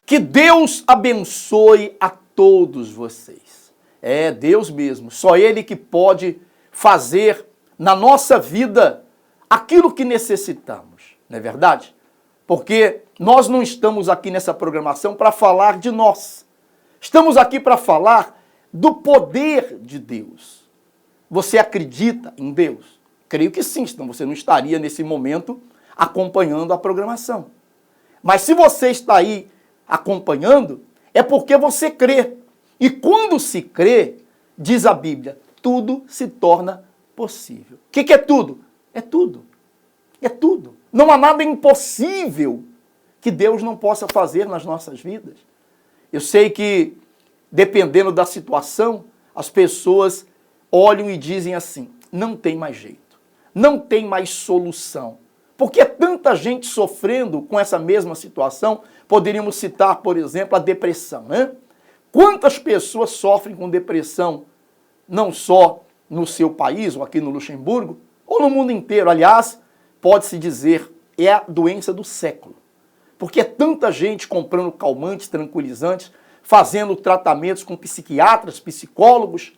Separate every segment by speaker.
Speaker 1: Que Deus abençoe a todos vocês. É Deus mesmo, só Ele que pode fazer na nossa vida aquilo que necessitamos, não é verdade? Porque nós não estamos aqui nessa programação para falar de nós. Estamos aqui para falar do poder de Deus. Você acredita em Deus? Creio que sim, senão você não estaria nesse momento acompanhando a programação. Mas se você está aí acompanhando, é porque você crê. E quando se crê, diz a Bíblia, tudo se torna possível. O que é tudo? É tudo. É tudo. Não há nada impossível que Deus não possa fazer nas nossas vidas. Eu sei que, dependendo da situação, as pessoas olham e dizem assim, não tem mais jeito, não tem mais solução. Porque é tanta gente sofrendo com essa mesma situação, poderíamos citar, por exemplo, a depressão, né? Quantas pessoas sofrem com depressão, não só no seu país, ou aqui no Luxemburgo, ou no mundo inteiro. Aliás, pode-se dizer, é a doença do século. Porque é tanta gente comprando calmantes, tranquilizantes, fazendo tratamentos com psiquiatras, psicólogos.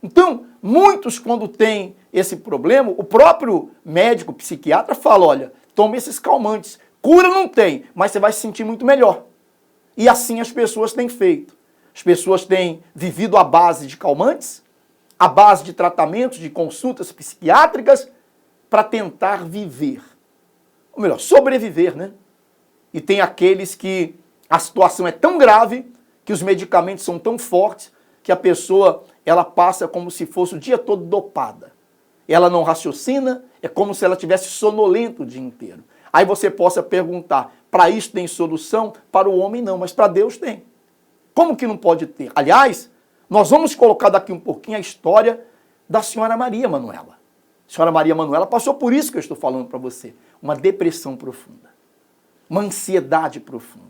Speaker 1: Então, muitos quando têm esse problema, o próprio médico, psiquiatra fala, olha, tome esses calmantes. Cura não tem, mas você vai se sentir muito melhor. E assim as pessoas têm feito. As pessoas têm vivido à base de calmantes, à base de tratamentos, de consultas psiquiátricas, para tentar viver. Ou melhor, sobreviver, né? E tem aqueles que a situação é tão grave, que os medicamentos são tão fortes, que a pessoa ela passa como se fosse o dia todo dopada. Ela não raciocina, é como se ela tivesse sonolento o dia inteiro. Aí você possa perguntar, para isso tem solução? Para o homem não, mas para Deus tem. Como que não pode ter? Aliás, nós vamos colocar daqui um pouquinho a história da senhora Maria Manuela. A senhora Maria Manuela passou por isso que eu estou falando para você. Uma depressão profunda. Uma ansiedade profunda.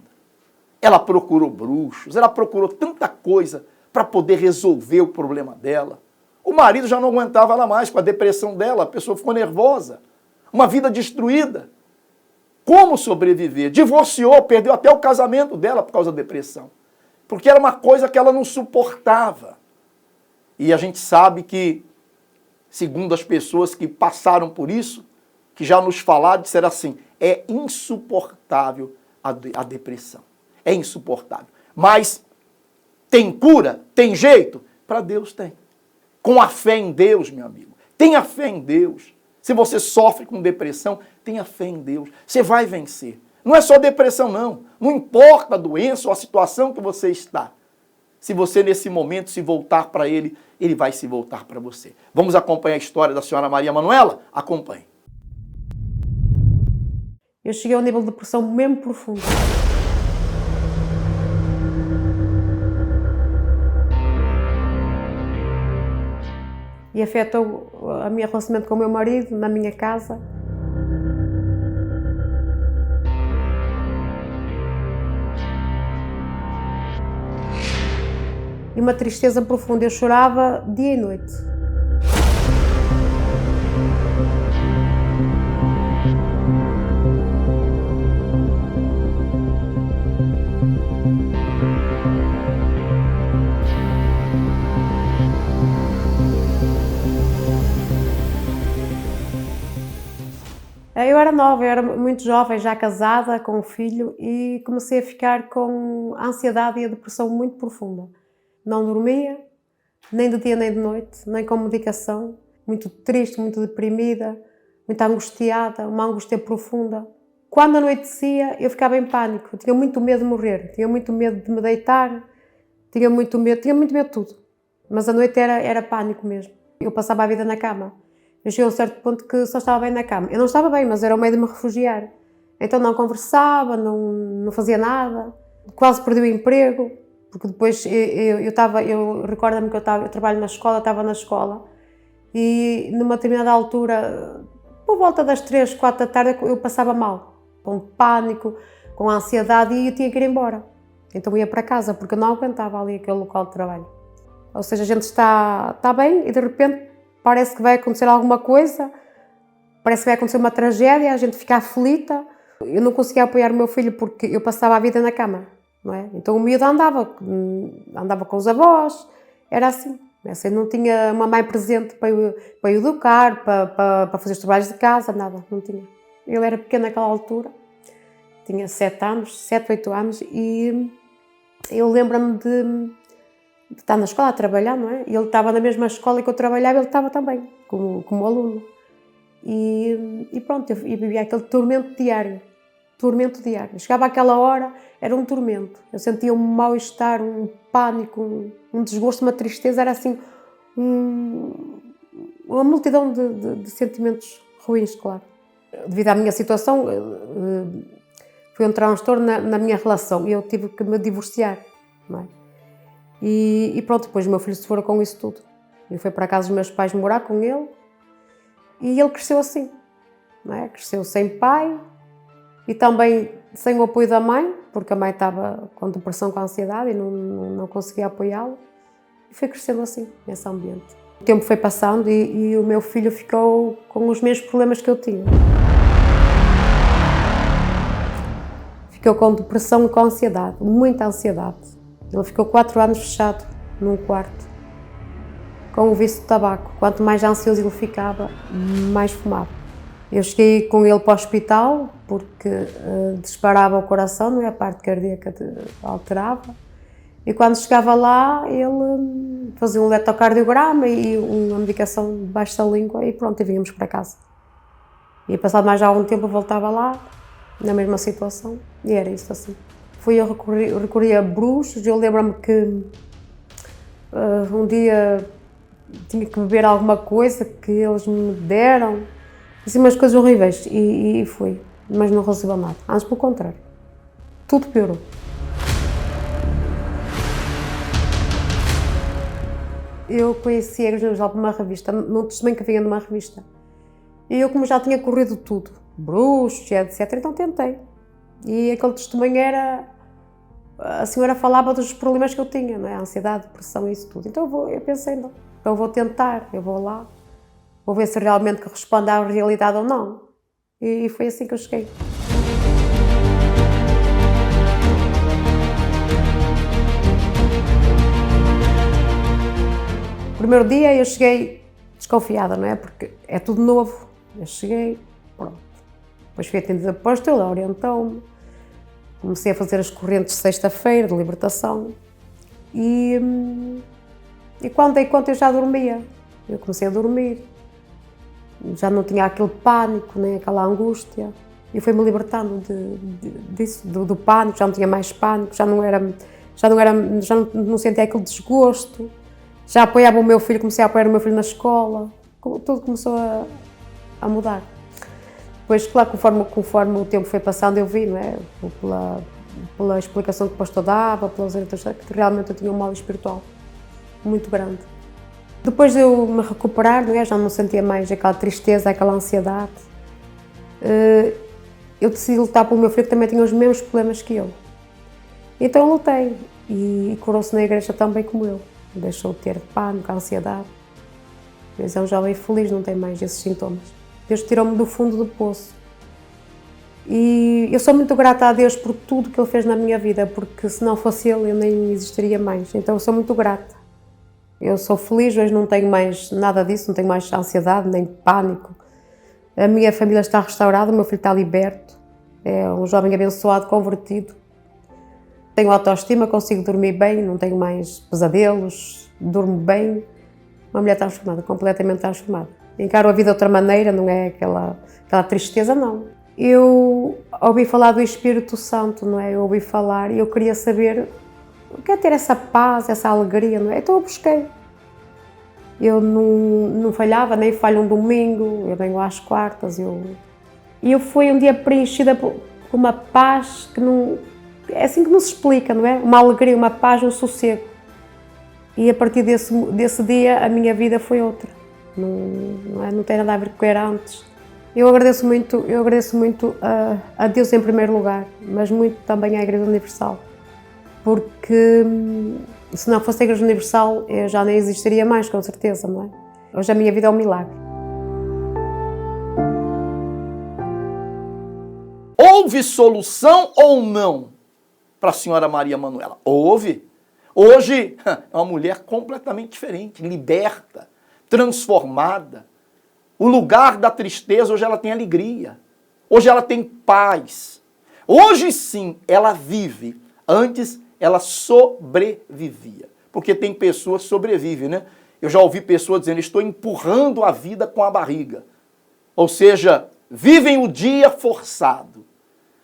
Speaker 1: Ela procurou bruxos, ela procurou tanta coisa para poder resolver o problema dela. O marido já não aguentava ela mais com a depressão dela, a pessoa ficou nervosa. Uma vida destruída. Como sobreviver? Divorciou, perdeu até o casamento dela por causa da depressão. Porque era uma coisa que ela não suportava. E a gente sabe que, segundo as pessoas que passaram por isso, que já nos falaram, disseram assim, é insuportável a depressão. É insuportável. Mas tem cura? Tem jeito? Para Deus tem. Com a fé em Deus, meu amigo. Tenha fé em Deus. Se você sofre com depressão, tenha fé em Deus. Você vai vencer. Não é só depressão, não. Não importa a doença ou a situação que você está. Se você, nesse momento, se voltar para Ele, Ele vai se voltar para você. Vamos acompanhar a história da senhora Maria Manuela? Acompanhe.
Speaker 2: Eu cheguei a um nível de depressão mesmo profundo. E afetou o meu relacionamento com o meu marido, na minha casa. E uma tristeza profunda, eu chorava dia e noite. Eu era nova, eu era muito jovem, já casada, com um filho, e comecei a ficar com a ansiedade e a depressão muito profunda. Não dormia, nem de dia nem de noite, nem com medicação, muito triste, muito deprimida, muito angustiada, uma angústia profunda. Quando anoitecia, eu ficava em pânico, tinha muito medo de morrer, tinha muito medo de me deitar, tinha muito medo de tudo. Mas a noite era pânico mesmo. Eu passava a vida na cama. Eu cheguei a um certo ponto que só estava bem na cama. Eu não estava bem, mas era o meio de me refugiar. Então não conversava, não fazia nada, quase perdi o emprego, porque depois eu recordo-me que eu trabalho na escola, estava na escola, e numa determinada altura, por volta das 3, 4 da tarde, eu passava mal, com pânico, com ansiedade, e eu tinha que ir embora. Então eu ia para casa, porque eu não aguentava ali aquele local de trabalho. Ou seja, a gente está bem e de repente parece que vai acontecer alguma coisa, parece que vai acontecer uma tragédia, a gente fica aflita. Eu não conseguia apoiar o meu filho porque eu passava a vida na cama. não é? Então o miúdo andava com os avós, era assim. Assim, não tinha uma mãe presente para o educar, para fazer os trabalhos de casa, nada, não tinha. Ele era pequeno naquela altura, tinha 7 anos, 7, 8 anos, e eu lembro-me de estar na escola a trabalhar, não é? E ele estava na mesma escola que eu trabalhava, ele estava também, como aluno. E pronto, eu vivia aquele tormento diário. Chegava àquela hora, era um tormento. Eu sentia um mal-estar, um pânico, um desgosto, uma tristeza, era assim, uma multidão de sentimentos ruins, claro. Devido à minha situação, foi um transtorno na minha relação e eu tive que me divorciar, não é? E pronto, depois o meu filho se foi com isso tudo. Eu fui para a casa dos meus pais morar com ele e ele cresceu assim, não é? Cresceu sem pai e também sem o apoio da mãe, porque a mãe estava com depressão, com ansiedade e não conseguia apoiá-lo. E foi crescendo assim, nesse ambiente. O tempo foi passando e o meu filho ficou com os mesmos problemas que eu tinha. Ficou com depressão e com ansiedade, muita ansiedade. Ele ficou 4 anos fechado num quarto, com o vício de tabaco. Quanto mais ansioso ele ficava, mais fumava. Eu cheguei com ele para o hospital, porque disparava o coração, não é? A parte cardíaca alterava. E quando chegava lá, ele fazia um eletrocardiograma e uma medicação debaixo da língua e pronto, e vínhamos para casa. E passado mais algum tempo eu voltava lá, na mesma situação, e era isso assim. Eu recorri a bruxos, eu lembro-me que um dia tinha que beber alguma coisa que eles me deram, assim umas coisas horríveis, e fui, mas não resolveu nada, antes pelo contrário, tudo piorou. Eu conheci a Igreja Universal por uma revista, num testemunho que vinha numa revista, e eu como já tinha corrido tudo, bruxos, etc, então tentei, e aquele testemunho era, a senhora falava dos problemas que eu tinha, não é? A ansiedade, depressão e isso tudo, então eu pensei, não, então vou tentar, eu vou lá, vou ver se realmente corresponde à realidade ou não. E foi assim que eu cheguei. O primeiro dia eu cheguei desconfiada, não é? Porque é tudo novo. Eu cheguei, pronto. Depois fui atendida por pastor, ela orientou-me. Comecei a fazer as correntes de sexta-feira, de libertação. E quando dei conta eu já dormia. Eu comecei a dormir. Já não tinha aquele pânico, nem aquela angústia. E foi-me libertando disso, do pânico, já não tinha mais pânico, já não sentia aquele desgosto. Já apoiava o meu filho, comecei a apoiar o meu filho na escola. Tudo começou a mudar. Depois, claro, conforme o tempo foi passando, eu vi, não é? Pela explicação que o pastor dava, pelas orientações, que realmente eu tinha um mal espiritual muito grande. Depois de eu me recuperar, não é? Já não sentia mais aquela tristeza, aquela ansiedade. Eu decidi lutar pelo meu filho, que também tinha os mesmos problemas que eu. Então eu lutei e curou-se na igreja também como eu. Deixou de ter pânico, ansiedade. Mas é um jovem feliz, não tem mais esses sintomas. Deus tirou-me do fundo do poço. E eu sou muito grata a Deus por tudo que Ele fez na minha vida, porque se não fosse Ele, eu nem existiria mais. Então eu sou muito grata. Eu sou feliz, hoje não tenho mais nada disso, não tenho mais ansiedade, nem pânico. A minha família está restaurada, o meu filho está liberto. É um jovem abençoado, convertido. Tenho autoestima, consigo dormir bem, não tenho mais pesadelos, durmo bem. Uma mulher transformada, completamente transformada. Encaro a vida de outra maneira, não é aquela tristeza, não. Eu ouvi falar do Espírito Santo, não é? Eu ouvi falar e eu queria saber o que é ter essa paz, essa alegria, não é? Então eu busquei. Eu não falhava, nem falho um domingo, eu venho às quartas. E eu fui um dia preenchida por uma paz que não... É assim que não se explica, não é? Uma alegria, uma paz, um sossego. E a partir desse dia a minha vida foi outra. Não tem nada a ver com o que era antes. Eu agradeço muito a Deus em primeiro lugar, mas muito também à Igreja Universal. Porque se não fosse a Igreja Universal eu já nem existiria mais, com certeza, não é? Hoje a minha vida é um milagre.
Speaker 1: Houve solução ou não? para a senhora Maria Manuela? Houve. Hoje é uma mulher completamente diferente, liberta, transformada. O lugar da tristeza, hoje ela tem alegria. Hoje ela tem paz. Hoje sim, ela vive. Antes, ela sobrevivia. Porque tem pessoas que sobrevivem, né? Eu já ouvi pessoas dizendo, estou empurrando a vida com a barriga. Ou seja, vivem o dia forçado.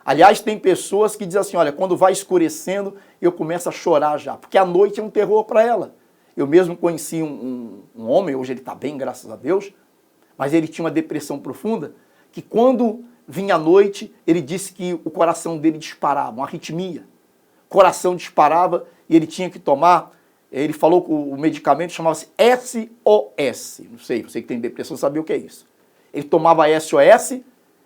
Speaker 1: Aliás, tem pessoas que dizem assim, olha, quando vai escurecendo, eu começo a chorar já. Porque a noite é um terror para ela. Eu mesmo conheci um homem, hoje ele está bem, graças a Deus, mas ele tinha uma depressão profunda, que quando vinha a noite, ele disse que o coração dele disparava, uma arritmia. O coração disparava e ele tinha que tomar, ele falou que o medicamento chamava-se SOS. Não sei, você que tem depressão sabe o que é isso. Ele tomava SOS,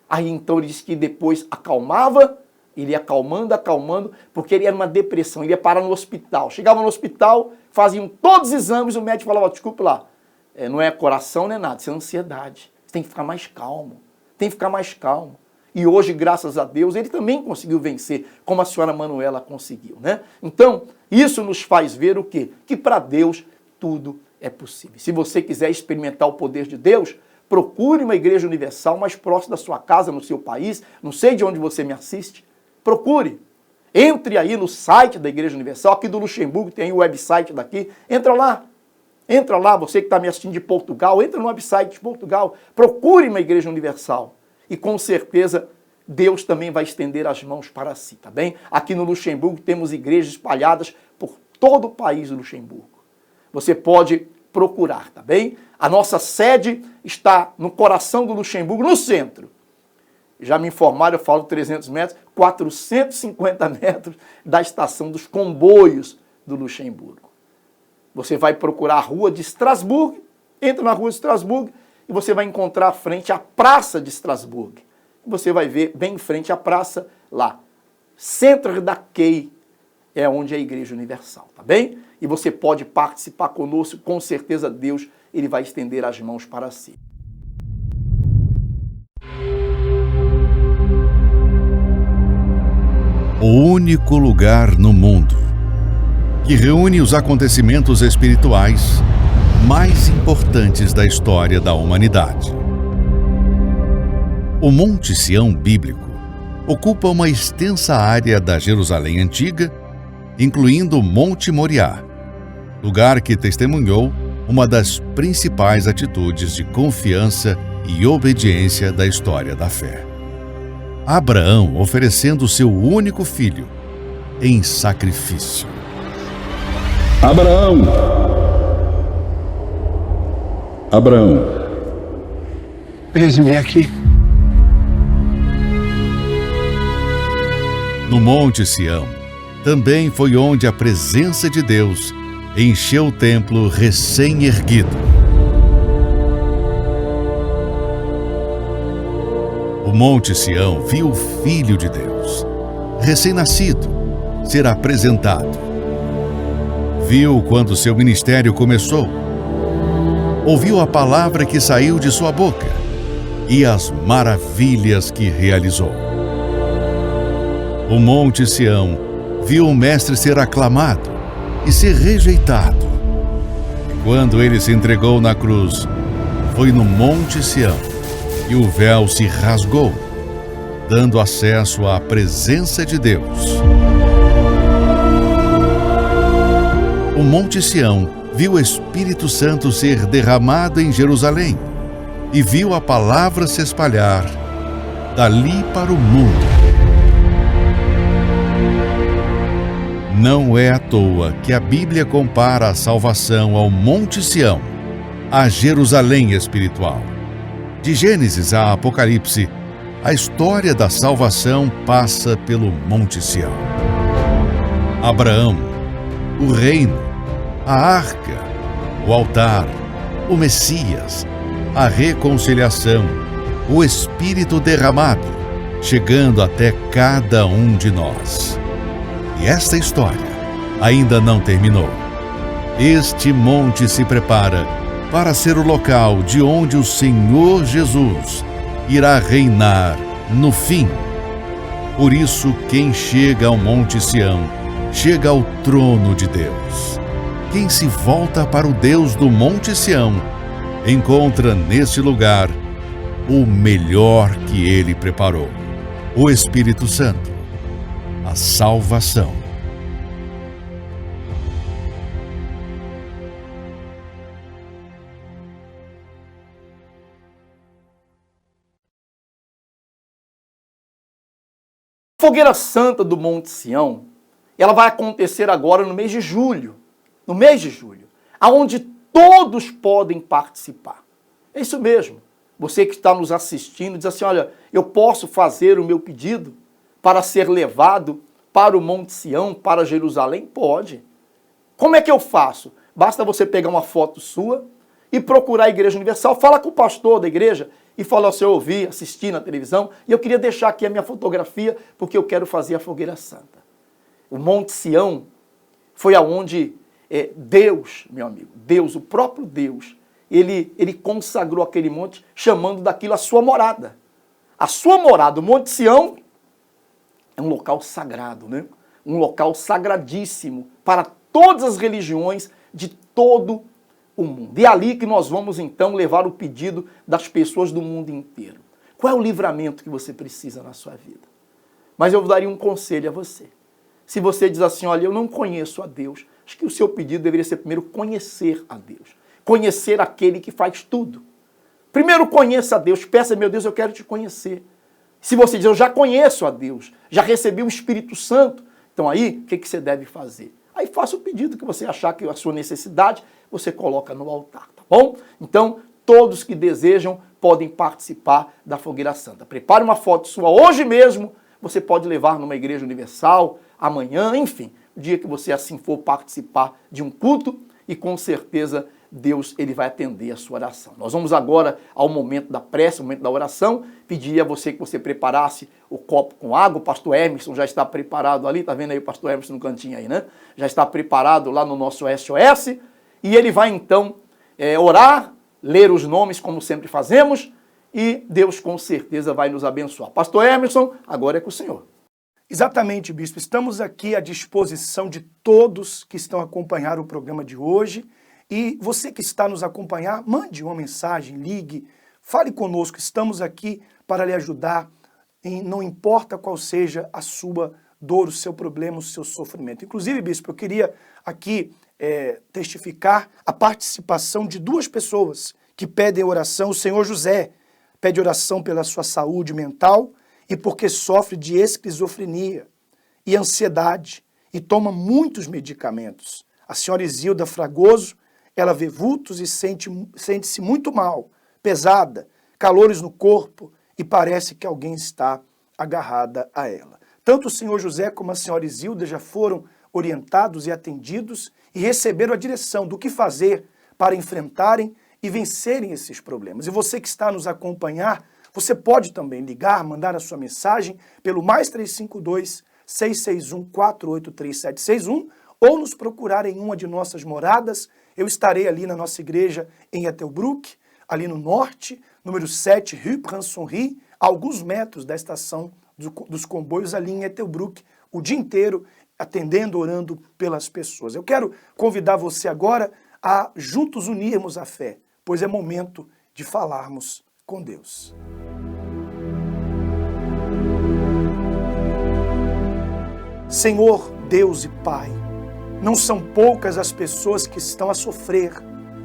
Speaker 1: aí então ele disse que depois acalmava, ele ia acalmando, porque ele era uma depressão, ele ia parar no hospital. Chegava no hospital, faziam todos os exames, o médico falava, desculpe lá, não é coração, não é nada, isso é ansiedade. Você tem que ficar mais calmo, tem que ficar mais calmo. E hoje, graças a Deus, ele também conseguiu vencer, como a senhora Manuela conseguiu, né? Então, isso nos faz ver o quê? Que para Deus tudo é possível. Se você quiser experimentar o poder de Deus, procure uma igreja universal mais próxima da sua casa, no seu país, não sei de onde você me assiste, procure. Entre aí no site da Igreja Universal, aqui do Luxemburgo, tem aí o website daqui, entra lá, você que está me assistindo de Portugal, entra no website de Portugal, procure uma Igreja Universal e com certeza Deus também vai estender as mãos para si, tá bem? Aqui no Luxemburgo temos igrejas espalhadas por todo o país do Luxemburgo. Você pode procurar, tá bem? A nossa sede está no coração do Luxemburgo, no centro. Já me informaram, eu falo 300 metros, 450 metros da estação dos comboios do Luxemburgo. Você vai procurar a rua de Estrasburgo, entra na rua de Estrasburgo e você vai encontrar à frente a Praça de Estrasburgo. Você vai ver bem em frente à praça lá. Centro da Quay é onde é a Igreja Universal, tá bem? E você pode participar conosco, com certeza Deus ele vai estender as mãos para si.
Speaker 3: O único lugar no mundo que reúne os acontecimentos espirituais mais importantes da história da humanidade. O Monte Sião bíblico ocupa uma extensa área da Jerusalém antiga, incluindo o Monte Moriá, lugar que testemunhou uma das principais atitudes de confiança e obediência da história da fé. Abraão oferecendo seu único filho em sacrifício.
Speaker 4: Abraão, eis-me aqui.
Speaker 3: No Monte Sião, também foi onde a presença de Deus encheu o templo recém-erguido. O Monte Sião viu o Filho de Deus, recém-nascido, ser apresentado. Viu quando seu ministério começou. Ouviu a palavra que saiu de sua boca e as maravilhas que realizou. O Monte Sião viu o Mestre ser aclamado e ser rejeitado. E quando ele se entregou na cruz, foi no Monte Sião e o véu se rasgou, dando acesso à presença de Deus. O Monte Sião viu o Espírito Santo ser derramado em Jerusalém e viu a palavra se espalhar dali para o mundo. Não é à toa que a Bíblia compara a salvação ao Monte Sião, a Jerusalém espiritual. De Gênesis a Apocalipse, a história da salvação passa pelo Monte Sião. Abraão, o reino, a arca, o altar, o Messias, a reconciliação, o Espírito derramado, chegando até cada um de nós. E esta história ainda não terminou. Este monte se prepara para ser o local de onde o Senhor Jesus irá reinar no fim, Por isso, quem chega ao Monte Sião, chega ao trono de Deus. Quem se volta para o Deus do Monte Sião, encontra neste lugar o melhor que Ele preparou: o Espírito Santo, a salvação.
Speaker 1: A Fogueira Santa do Monte Sião, ela vai acontecer agora no mês de julho. No mês de julho, aonde todos podem participar. É isso mesmo. Você que está nos assistindo diz assim, olha, eu posso fazer o meu pedido para ser levado para o Monte Sião, para Jerusalém? Pode. Como é que eu faço? Basta você pegar uma foto sua e procurar a Igreja Universal, fala com o pastor da igreja e fala assim, eu ouvi, assisti na televisão e eu queria deixar aqui a minha fotografia porque eu quero fazer a Fogueira Santa. O Monte Sião foi aonde Deus, meu amigo, Deus, o próprio Deus, ele consagrou aquele monte chamando daquilo a sua morada. A sua morada, o Monte Sião, é um local sagrado, né? Um local sagradíssimo para todas as religiões de todo o mundo. E é ali que nós vamos então levar o pedido das pessoas do mundo inteiro. Qual é o livramento que você precisa na sua vida? Mas eu daria um conselho a você. Se você diz assim, olha, eu não conheço a Deus, acho que o seu pedido deveria ser primeiro conhecer a Deus. Conhecer aquele que faz tudo. Primeiro conheça a Deus, peça, meu Deus, eu quero te conhecer. Se você diz, eu já conheço a Deus, já recebi o Espírito Santo, então aí, o que você deve fazer? Aí faça o pedido que você achar que a sua necessidade, você coloca no altar, tá bom? Então, todos que desejam podem participar da Fogueira Santa. Prepare uma foto sua hoje mesmo, você pode levar numa igreja universal, amanhã, enfim, o dia que você assim for participar de um culto e com certeza Deus ele vai atender a sua oração. Nós vamos agora ao momento da prece, ao momento da oração, pedir a você que você preparasse o copo com água, o pastor Emerson já está preparado ali, tá vendo aí o pastor Emerson no cantinho aí, né? Já está preparado lá no nosso SOS e ele vai então orar, ler os nomes como sempre fazemos e Deus com certeza vai nos abençoar. Pastor Emerson, agora é com o senhor.
Speaker 5: Exatamente, bispo. Estamos aqui à disposição de todos que estão a acompanhar o programa de hoje. E você que está nos acompanhar, mande uma mensagem, ligue, fale conosco. Estamos aqui para lhe ajudar, não importa qual seja a sua dor, o seu problema, o seu sofrimento. Inclusive, bispo, eu queria aqui testificar a participação de duas pessoas que pedem oração. O senhor José pede oração pela sua saúde mental e porque sofre de esquizofrenia e ansiedade e toma muitos medicamentos. A senhora Isilda Fragoso, ela vê vultos e sente-se muito mal, pesada, calores no corpo e parece que alguém está agarrada a ela. Tanto o senhor José como a senhora Isilda já foram orientados e atendidos e receberam a direção do que fazer para enfrentarem e vencerem esses problemas. E você que está nos acompanhar, você pode também ligar, mandar a sua mensagem pelo +352 661 483 ou nos procurar em uma de nossas moradas. Eu estarei ali na nossa igreja em Ettelbruck, ali no norte, número 7, Rue Prince-Henri, a alguns metros da estação dos comboios ali em Ettelbruck, o dia inteiro atendendo, orando pelas pessoas. Eu quero convidar você agora a juntos unirmos a fé, pois é momento de falarmos com Deus. Senhor, Deus e Pai, não são poucas as pessoas que estão a sofrer,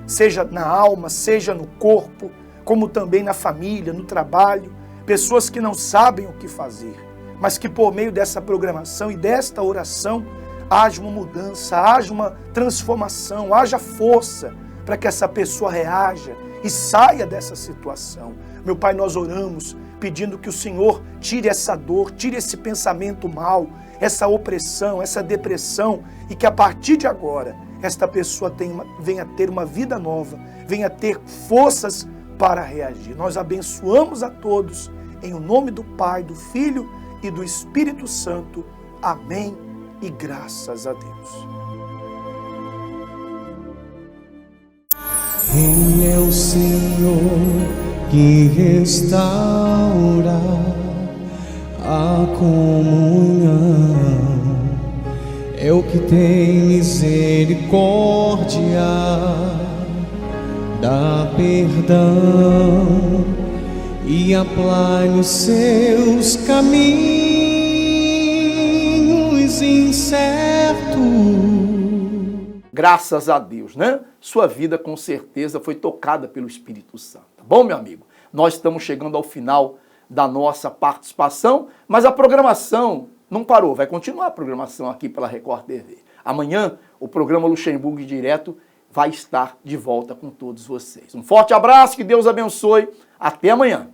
Speaker 5: seja na alma, seja no corpo, como também na família, no trabalho, pessoas que não sabem o que fazer, mas que por meio dessa programação e desta oração haja uma mudança, haja uma transformação, haja força para que essa pessoa reaja e saia dessa situação. Meu Pai, nós oramos pedindo que o Senhor tire essa dor, tire esse pensamento mau, essa opressão, essa depressão e que a partir de agora esta pessoa venha ter uma vida nova, venha ter forças para reagir. Nós abençoamos a todos em o nome do Pai, do Filho e do Espírito Santo. Amém e graças a Deus.
Speaker 6: Quem é o Senhor que restaura a comunhão que tem misericórdia, dá perdão e aplane os seus caminhos incertos.
Speaker 1: Graças a Deus, né? Sua vida com certeza foi tocada pelo Espírito Santo. Tá bom, meu amigo? Nós estamos chegando ao final da nossa participação, mas a programação não parou, vai continuar a programação aqui pela Record TV. Amanhã, o programa Luxemburgo Direto vai estar de volta com todos vocês. Um forte abraço, que Deus abençoe, até amanhã.